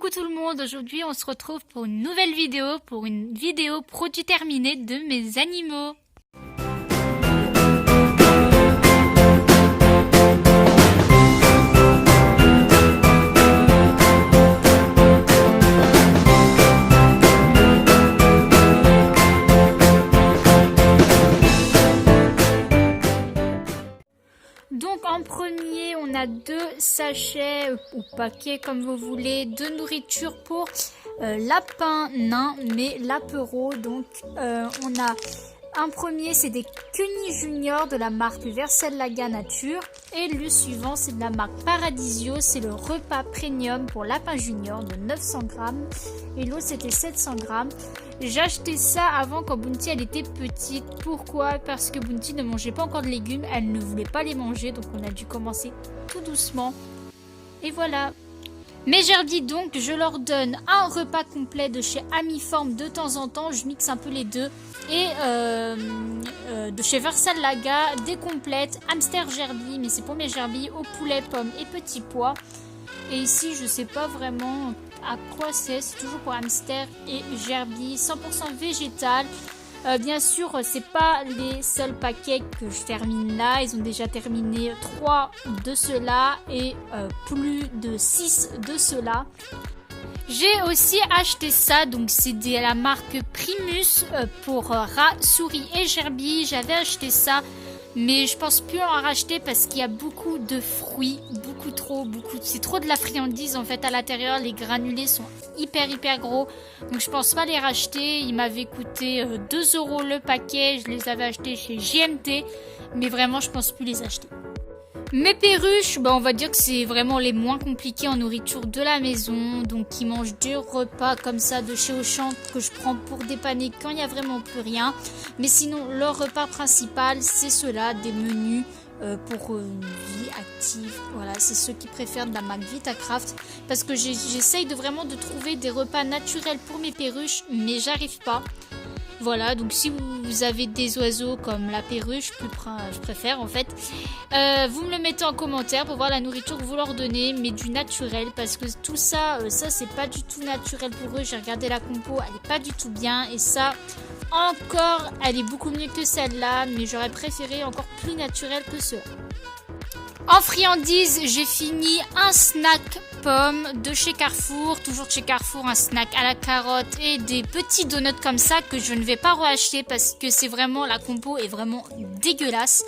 Coucou tout le monde, aujourd'hui on se retrouve pour une nouvelle vidéo, pour une vidéo produit terminé de mes animaux. Donc en premier, on a 2 sachets ou paquets comme vous voulez de nourriture pour lapin nain mais lapereau. Donc on a un premier, c'est des Cuny Junior de la marque Versailles-Laga Nature et le suivant c'est de la marque Paradisio, c'est le repas premium pour lapin junior de 900 grammes et l'autre c'était 700 grammes. J'ai acheté ça avant quand Bounty elle était petite. Pourquoi? Parce que Bounty ne mangeait pas encore de légumes, elle ne voulait pas les manger, donc on a dû commencer tout doucement. Et voilà. Mes gerbilles donc, je leur donne un repas complet de chez Amiform de temps en temps, je mixe un peu les deux. Et de chez Versailles-Laga, des complètes, hamster gerbilles, mais c'est pour mes gerbilles au poulet, pommes et petits pois. Et ici, je sais pas vraiment à quoi c'est toujours pour hamster et gerbilles, 100% végétal. Bien sûr, c'est pas les seuls paquets que je termine là. Ils ont déjà terminé 3 de ceux-là et plus de 6 de ceux-là. J'ai aussi acheté ça, donc c'est de la marque Primus pour rats, souris et gerbilles. J'avais acheté ça, mais je pense plus en racheter parce qu'il y a beaucoup de fruits, c'est trop de la friandise en fait à l'intérieur. Les granulés sont hyper gros, donc je pense pas les racheter. Ils m'avaient coûté 2 € le paquet, je les avais achetés chez JMT, mais vraiment je pense plus les acheter. Mes perruches, on va dire que c'est vraiment les moins compliqués en nourriture de la maison. Donc ils mangent 2 repas comme ça de chez Auchan que je prends pour dépanner quand il n'y a vraiment plus rien. Mais sinon leur repas principal c'est ceux-là, des menus pour une vie active. Voilà, c'est ceux qui préfèrent de la marque Vitacraft. Parce que j'essaye vraiment de trouver des repas naturels pour mes perruches, mais j'arrive pas. Voilà, donc si vous avez des oiseaux comme la perruche, je préfère en fait, vous me le mettez en commentaire pour voir la nourriture que vous leur donnez, mais du naturel, parce que tout ça, ça c'est pas du tout naturel pour eux. J'ai regardé la compo, elle est pas du tout bien, et ça, encore, elle est beaucoup mieux que celle-là, mais j'aurais préféré encore plus naturel que cela. En friandises, j'ai fini un snack pomme de chez Carrefour, toujours de chez Carrefour, un snack à la carotte et des petits donuts comme ça que je ne vais pas reacheter parce que c'est vraiment, la compo est vraiment dégueulasse.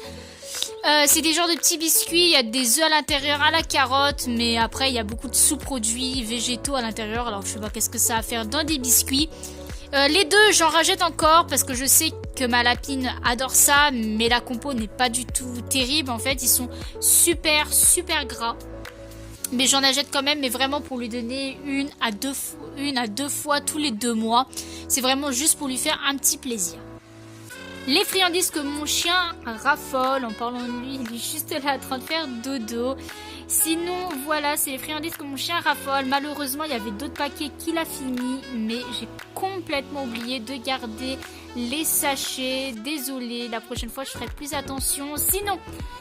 C'est des genres de petits biscuits, il y a des œufs à l'intérieur à la carotte, mais après il y a beaucoup de sous-produits végétaux à l'intérieur, alors je sais pas qu'est-ce que ça va faire dans des biscuits. Les deux, j'en rachète encore parce que je sais que ma lapine adore ça, mais la compo n'est pas du tout terrible. En fait, ils sont super gras. Mais j'en achète quand même, mais vraiment pour lui donner une à deux fois tous les 2 mois. C'est vraiment juste pour lui faire un petit plaisir. Les friandises que mon chien raffole, en parlant de lui, il est juste là en train de faire dodo. Sinon, voilà, c'est les friandises que mon chien raffole. Malheureusement, il y avait d'autres paquets qu'il a fini, mais j'ai complètement oublié de garder les sachets. Désolée, la prochaine fois, je ferai plus attention. Sinon,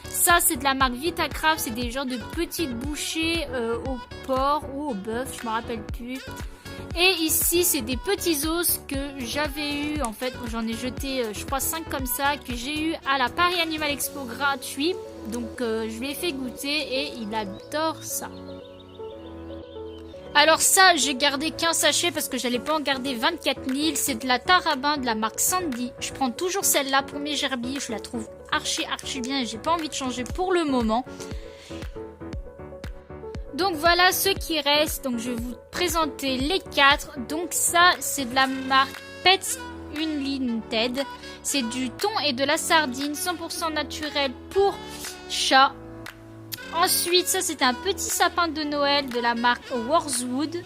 ça, c'est de la marque Vitacraft. C'est des genres de petites bouchées au porc ou au bœuf, je me rappelle plus. Et ici, c'est des petits os que j'avais eu. En fait, j'en ai jeté, je crois, 5 comme ça, que j'ai eu à la Paris Animal Expo gratuit. Donc, je lui ai fait goûter et il adore ça. Alors ça, j'ai gardé qu'un sachet parce que j'allais pas en garder 24 000. C'est de la Tarabin de la marque Sandy. Je prends toujours celle-là pour mes gerbilles. Je la trouve archi bien et j'ai pas envie de changer pour le moment. Donc voilà ce qui reste. Donc je vais vous présenter les 4. Donc ça, c'est de la marque Pets Unlimited. C'est du thon et de la sardine 100% naturel pour chat. Ensuite, ça c'était un petit sapin de Noël de la marque Worswood.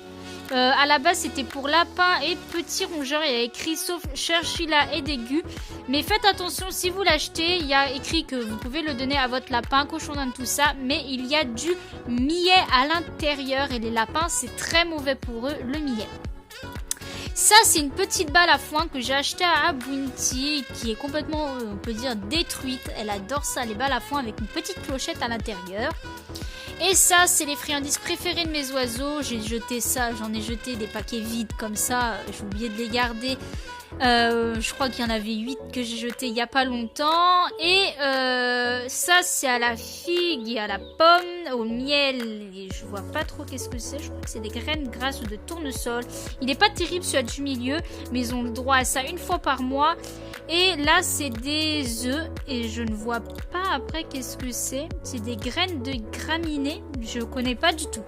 À la base c'était pour lapin et petit rongeur. Il y a écrit sauf chinchilla et dégu. Mais faites attention, si vous l'achetez, il y a écrit que vous pouvez le donner à votre lapin, cochon d'Inde, tout ça. Mais il y a du millet à l'intérieur et les lapins c'est très mauvais pour eux, le millet. Ça, c'est une petite balle à foin que j'ai achetée à Bounty, qui est complètement, on peut dire, détruite. Elle adore ça, les balles à foin avec une petite clochette à l'intérieur. Et ça, c'est les friandises préférées de mes oiseaux. J'ai jeté ça, j'en ai jeté des paquets vides comme ça. J'ai oublié de les garder. Je crois qu'il y en avait 8 que j'ai jeté il n'y a pas longtemps. Et ça, c'est à la figue et à la pomme, au miel. Et je vois pas trop qu'est-ce que c'est. Je crois que c'est des graines grasses ou de tournesol. Il n'est pas terrible celui du milieu, mais ils ont le droit à ça une fois par mois. Et là, c'est des œufs. Et je ne vois pas après qu'est-ce que c'est. C'est des graines de graminées. Je connais pas du tout.